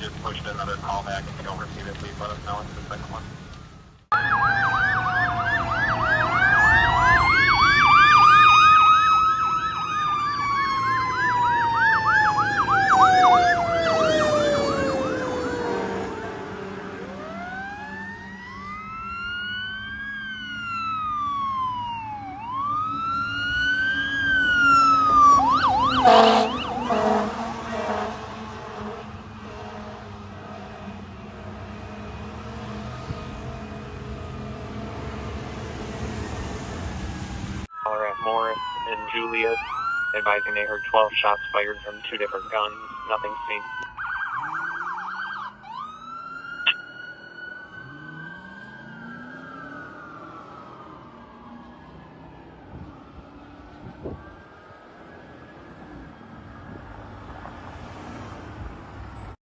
just pushed another call back. If you don't receive it, please let us know. It's the second one. Caller at Morris and Julius, advising they heard 12 shots fired from 2 different guns. Nothing seen.